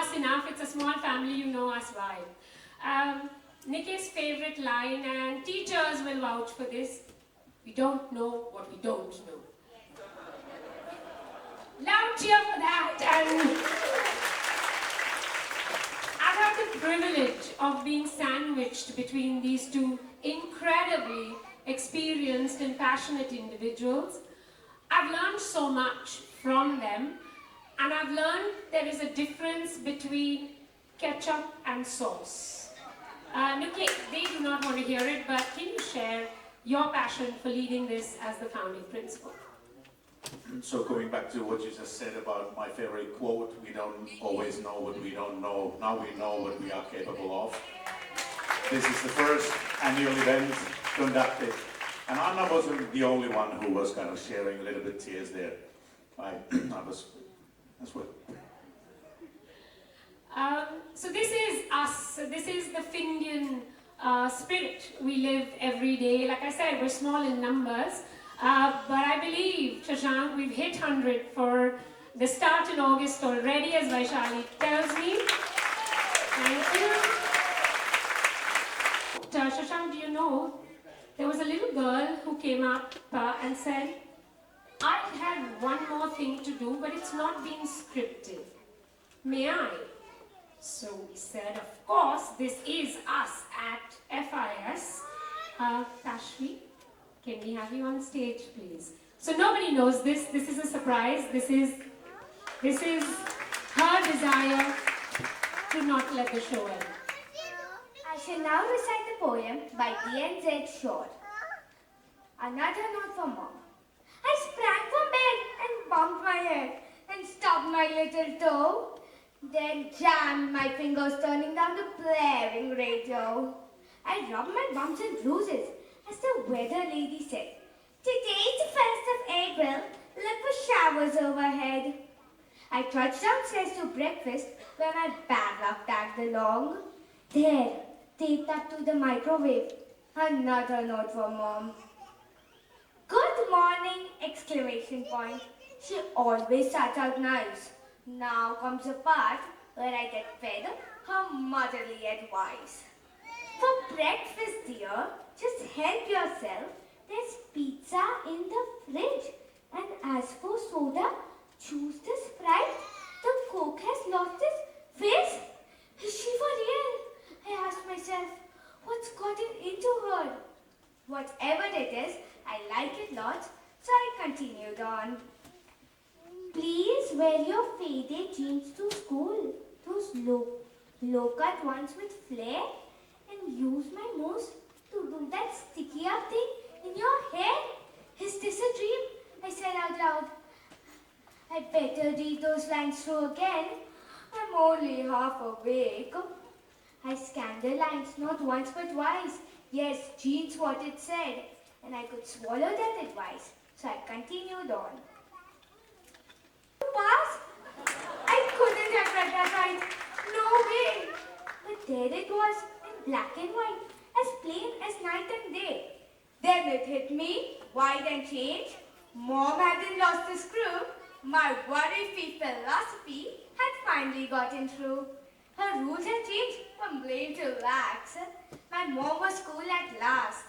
us enough. It's a small family, you know us well. Nikki's favorite line, and teachers will vouch for this: we don't know what we don't know. Loud cheer for that. And I've had the privilege of being sandwiched between these two incredibly experienced and passionate individuals. I've learned so much from them, and I've learned there is a difference between ketchup and sauce. Nikki, they do not want to hear it, but can you share your passion for leading this as the founding principal? So going back to what you just said about my favorite quote, we don't always know what we don't know. Now we know what we are capable of. This is the first annual event conducted, and Anna wasn't the only one who was kind of sharing a little bit tears there. I was as well. So this is us. This is the Finland spirit we live every day. Like I said, we're small in numbers, but I believe, Shashank, we've hit 100 for the start in August already, as Vaishali tells me. Thank you. Shashank, do you know, there was a little girl who came up and said, I had one more thing to do, but it's not being scripted. May I? So we said, of course, this is us at FIS. Tashvi, can we have you on stage, please? So nobody knows this. This is a surprise. This is her desire to not let the show end. I shall now recite the poem by D.N.Z. Shore. Another note for Mom. I sprang from bed and bumped my head and stubbed my little toe. Then jammed my fingers turning down the blaring radio. I rubbed my bumps and bruises as the weather lady said, today's the 1st of April, look for showers overhead. I trudged downstairs to breakfast where my bad luck tagged along. There, taped up to the microwave, another note for Mom. Good morning! Exclamation point. She always starts out nice. Now comes the part where I get fed her motherly advice. For breakfast, dear, just help yourself. There's pizza in the fridge. And as for soda, choose the Sprite. The Coke has lost its fizz. Is she for real? I asked myself, what's gotten into her? Whatever it is, I like it lots, so I continued on. Please wear your faded jeans to school, those low-cut ones with flair, and use my nose to do that sticky up thing in your hair. Is this a dream? I said out loud. I better read those lines through again. I'm only half awake. I scanned the lines not once but twice. Yes, jeans what it said, and I could swallow that advice, so I continued on. Pass? I couldn't have read that right. No way. But there it was, in black and white, as plain as night and day. Then it hit me, white and change. Mom hadn't lost the screw. My worry-free philosophy had finally gotten through. Her rules had changed from blame to lax. My mom was cool at last.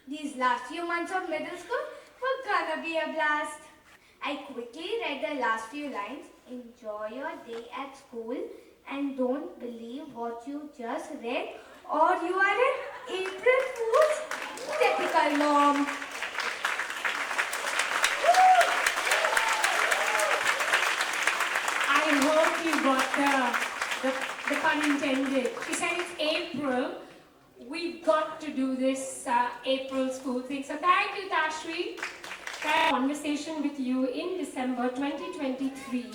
These last few months of middle school were gonna be a blast. I quickly read the last few lines. Enjoy your day at school and don't believe what you just read or you are an April Fool's. Typical mom. I hope you got the pun intended. She said it's April. We've got to do this April school thing. So thank you, Tashvi. I had a conversation with you in December 2023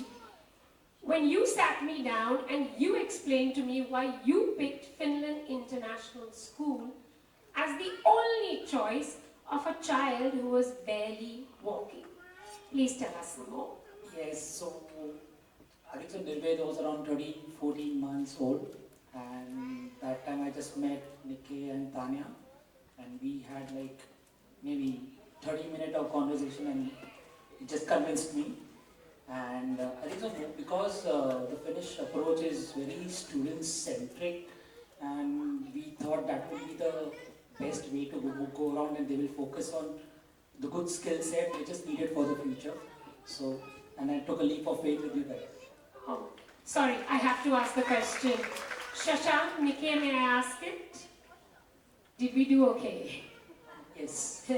when you sat me down and you explained to me why you picked Finland International School as the only choice of a child who was barely walking. Please tell us more. Yes, so I think so Nirved was around 13, 14 months old, and that time I just met Nikki and Tanya, and we had maybe 30 minutes of conversation, and it just convinced me. And I think so because the Finnish approach is very student-centric, and we thought that would be the best way to go around, and they will focus on the good skill set which is needed for the future. So, and I took a leap of faith with you guys. Oh, sorry, I have to ask the question. Shashank, Nikki, may I ask it? Did we do okay? Yes.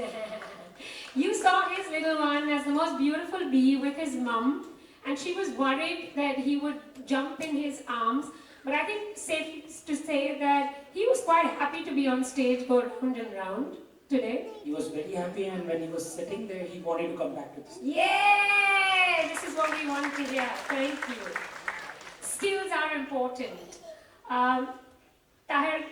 You saw his little one as the most beautiful bee with his mum, and she was worried that he would jump in his arms. But I think safe to say that he was quite happy to be on stage, go round and round today. He was very happy, and when he was sitting there, he wanted to come back to this. Yay! This is what we want to hear. Thank you. Skills are important. Tahir,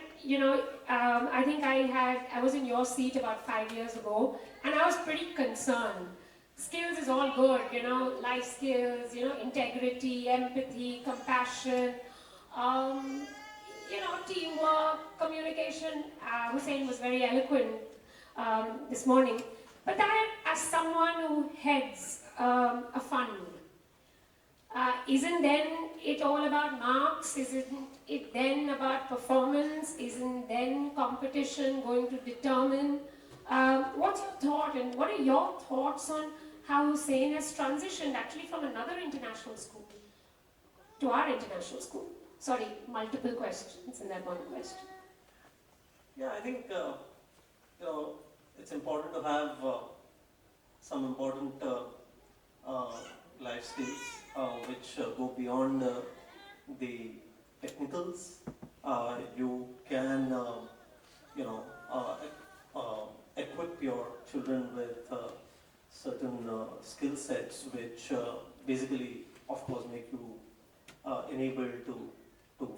I think I was in your seat about 5 years ago, and I was pretty concerned. Skills is all good, life skills, integrity, empathy, compassion, teamwork, communication. Hussein was very eloquent this morning. But Tahir, as someone who heads a fund, isn't then it all about marks? Isn't it then about performance? Isn't then competition going to determine? What's your thought, and what are your thoughts on how Hussein has transitioned actually from another international school to our international school? Sorry, multiple questions in that one question. Yeah, I think it's important to have some important life skills which go beyond the technicals. You can equip your children with certain skill sets which basically, of course, make you enabled to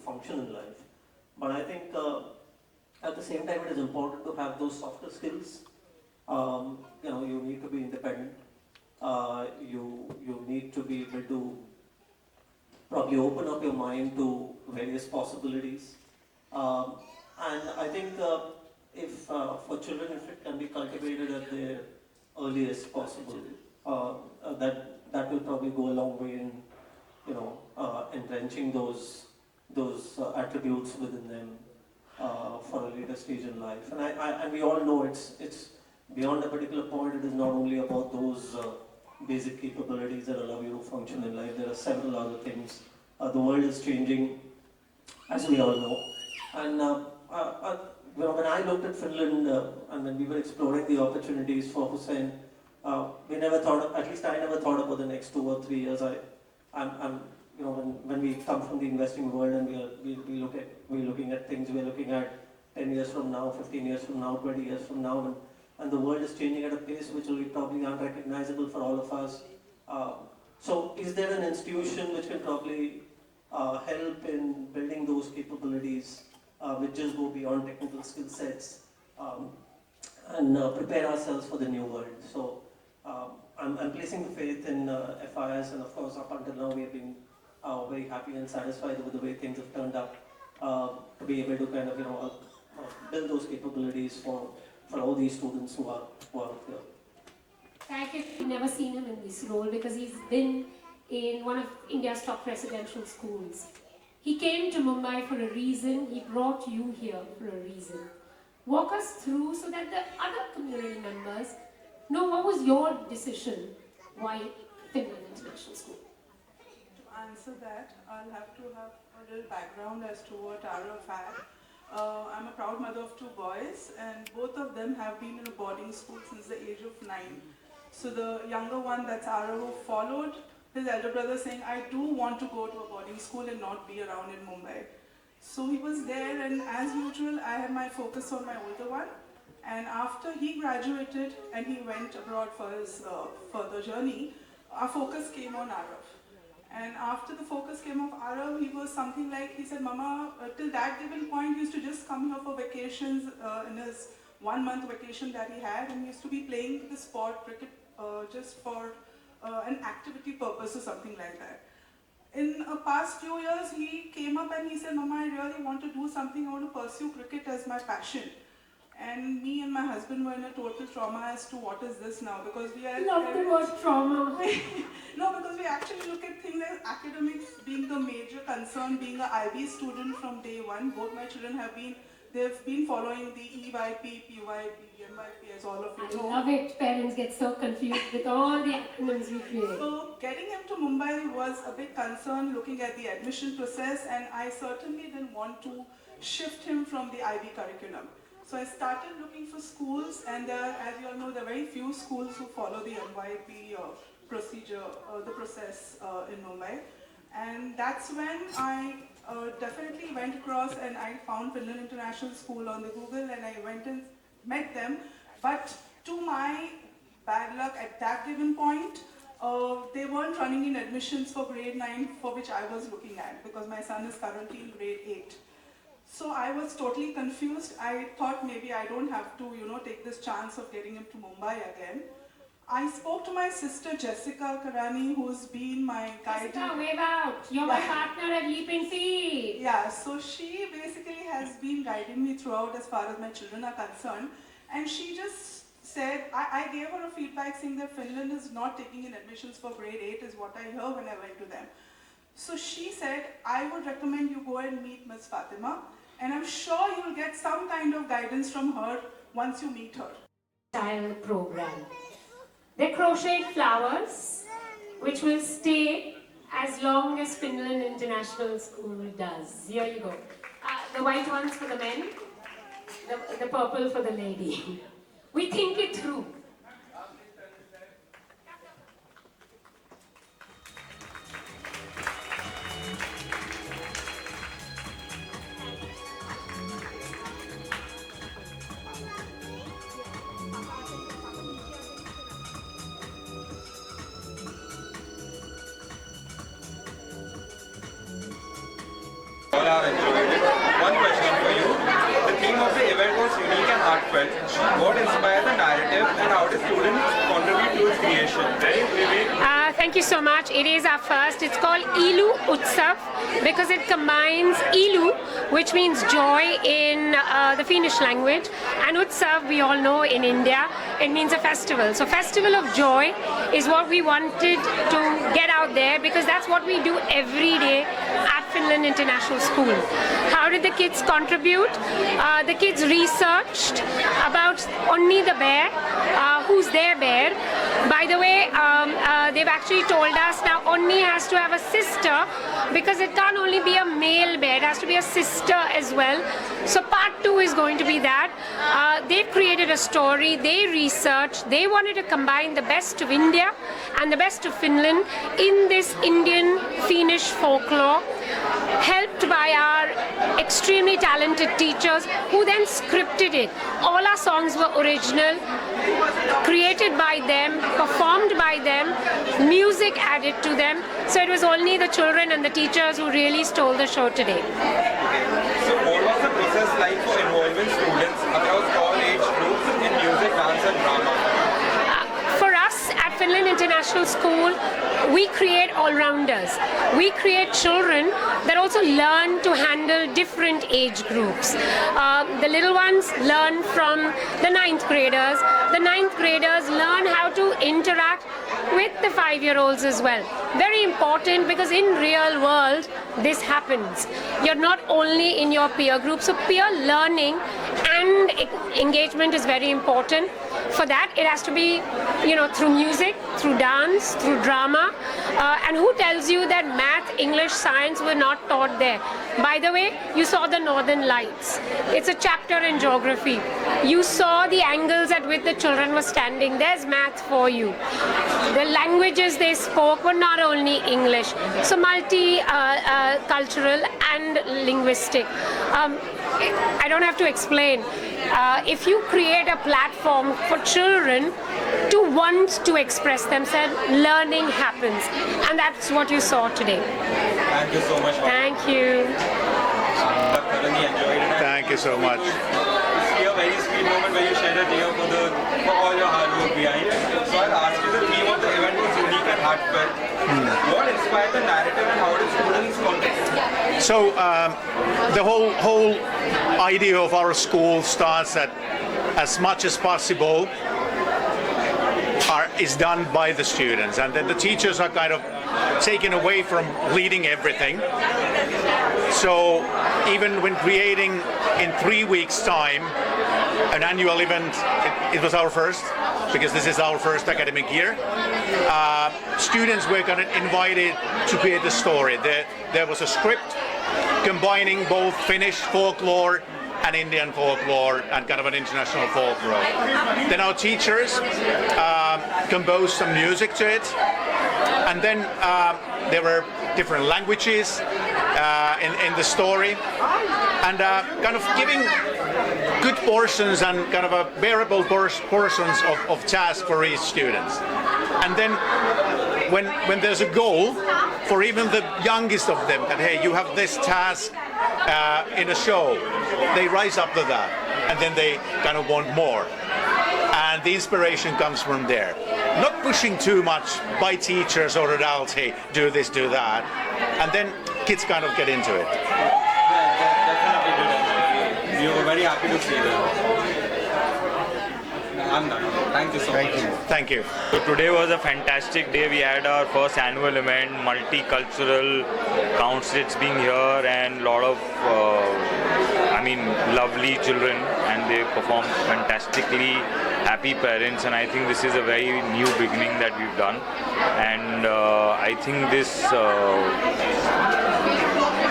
function in life. But I think at the same time it is important to have those softer skills. You need to be independent. You need to be able to probably open up your mind to various possibilities. And I think if for children, if it can be cultivated at their earliest possible, that will probably go a long way in entrenching those attributes within them for a later stage in life. And we all know it's beyond a particular point. It is not only about those basic capabilities that allow you to function in life. There are several other things. The world is changing, as we all know. And when I looked at Finland and when we were exploring the opportunities for Hussein, we never thought, at least I never thought about the next 2 or 3 years. When we come from the investing world and we're looking at things, we're looking at 10 years from now, 15 years from now, 20 years from now, and the world is changing at a pace which will be probably unrecognizable for all of us. So is there an institution which can probably help in building those capabilities which just go beyond technical skill sets and prepare ourselves for the new world? So I'm placing faith in FIS, and of course up until now we have been very happy and satisfied with the way things have turned out to be able to kind of build those capabilities for all these students who are here. Thank you. I've never seen him in this role because he's been in one of India's top residential schools. He came to Mumbai for a reason. He brought you here for a reason. Walk us through so that the other community members know what was your decision why Finland International School. To answer that, I'll have to have a little background as to what Arav had. I'm a proud mother of 2 boys, and both of them have been in a boarding school since the age of 9. So the younger one, that's Arav, who followed his elder brother saying, I do want to go to a boarding school and not be around in Mumbai. So he was there, and as usual, I had my focus on my older one. And after he graduated and he went abroad for his further journey, our focus came on Arav. And after the focus came off Arav, he was something like, he said, Mama, till that given point, he used to just come here for vacations in his 1-month vacation that he had, and he used to be playing the sport cricket just for an activity purpose or something like that. In the past few years, he came up and he said, Mama, I really want to do something, I want to pursue cricket as my passion. And me and my husband were in a total trauma as to what is this now, because we are... I love the word trauma. No, because we actually look at things like academics being the major concern, being an IB student from day one. Both my children they've been following the EYP, PYP, MYP, as all of you know. I love it. Parents get so confused with all the acronyms we create. So getting him to Mumbai was a big concern, looking at the admission process, and I certainly didn't want to shift him from the IB curriculum. So I started looking for schools, and as you all know, there are very few schools who follow the MYP procedure, the process in Mumbai. And that's when I definitely went across and I found Finland International School on the Google, and I went and met them. But to my bad luck, at that given point, they weren't running in admissions for grade 9, for which I was looking at, because my son is currently in grade 8. So I was totally confused. I thought maybe I don't have to, take this chance of getting him to Mumbai again. I spoke to my sister Jessica Karani, who's been my guide. Jessica, wave out. You're my partner at Leaping Feet. Yeah, so she basically has been guiding me throughout as far as my children are concerned. And she just said, I gave her a feedback saying that Finland is not taking in admissions for grade 8 is what I heard when I went to them. So she said, I would recommend you go and meet Ms. Fatima. And I'm sure you'll get some kind of guidance from her once you meet her. Style program. They crochet flowers, which will stay as long as Finland International School does. Here you go. The white ones for the men, the purple for the lady. We think it through. All are enjoyed it. One question for you. The theme of the event was unique and heartfelt. What inspired the narrative and how did students contribute to its creation? Thank you so much. It is our first. It's called Ilu Utsav because it combines Ilu, which means joy in the Finnish language, and Utsav, we all know in India, it means a festival. So Festival of Joy is what we wanted to get out there, because that's what we do every day at Finland International School. How did the kids contribute? The kids researched about Onni the bear, who's their bear. By the way, they've actually told us now Onni has to have a sister, because it can't only be a male bear, it has to be a sister as well. So part 2 is going to be that. They've created a story, they researched, they wanted to combine the best of India and the best of Finland in this Indian Finnish folklore, helped by our extremely talented teachers who then scripted it. All our songs were original, created by them, performed by them, music added to them. So it was only the children and the teachers who really stole the show today. So what was the process like for involving students across all age groups in music, dance and drama? For us at Finland International School, we create all-rounders. We create children that also learn to handle different age groups. The little ones learn from the 9th graders. The 9th graders learn how to interact with the 5-year-olds as well. Very important, because in real world this happens. You're not only in your peer group, so peer learning and engagement is very important. For that, it has to be, through music, through dance, through drama. And who tells you that math, English, science were not taught there? By the way, you saw the Northern Lights. It's a chapter in geography. You saw the angles at which the children were standing. There's math for you. The languages they spoke were not only English, so multi-cultural and linguistic. I don't have to explain. If you create a platform for children to want to express themselves, learning happens. And that's what you saw today. Thank you so much. Thank you. Thoroughly enjoyed it. Thank you so much. See a very sweet moment where you shed a tear for all your hard work behind it. So I'll ask you, the theme of the event was unique and heartfelt. What inspired the narrative and how did students contribute? So the whole idea of our school starts that as much as possible is done by the students, and then the teachers are kind of taken away from leading everything. So even when creating in 3 weeks' time an annual event, it was our first, because this is our first academic year. Students were kind of invited to create a story. There was a script combining both Finnish folklore and Indian folklore and kind of an international folklore. Then our teachers composed some music to it, and then there were different languages in the story, and kind of giving good portions and kind of a bearable portions of task for each students. And then when there's a goal for even the youngest of them, that hey, you have this task in a show, they rise up to that, and then they kind of want more. And the inspiration comes from there. Not pushing too much by teachers or adults, hey, do this, do that. And then kids kind of get into it. Definitely did. We were very happy to see that. I'm done. Thank you so much. Thank you. So today was a fantastic day. We had our first annual event, multicultural, councils being here, and a lot of, lovely children, and they performed fantastically. Happy parents, and I think this is a very new beginning that we've done, and I think this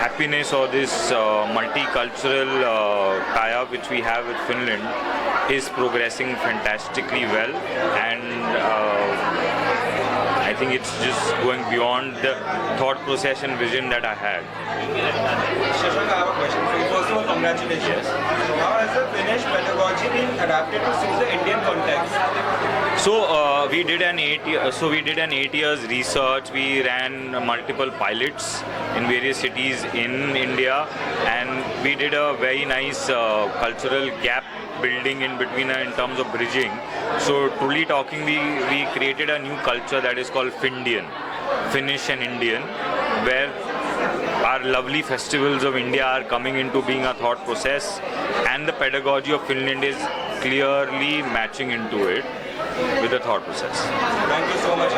happiness or this multicultural tie-up which we have with Finland is progressing fantastically well, and I think it's just going beyond the thought process and vision that I had. Shashank, I have a question for you. First of all, congratulations. How has the Finnish pedagogy been adapted to suit the Indian context? So we did an 8 years research. We ran multiple pilots in various cities in India, and we did a very nice cultural gap building in between in terms of bridging. So truly talking, we created a new culture that is called Findian, Finnish and Indian, where our lovely festivals of India are coming into being a thought process, and the pedagogy of Finland is clearly matching into it with the thought process. Thank you so much.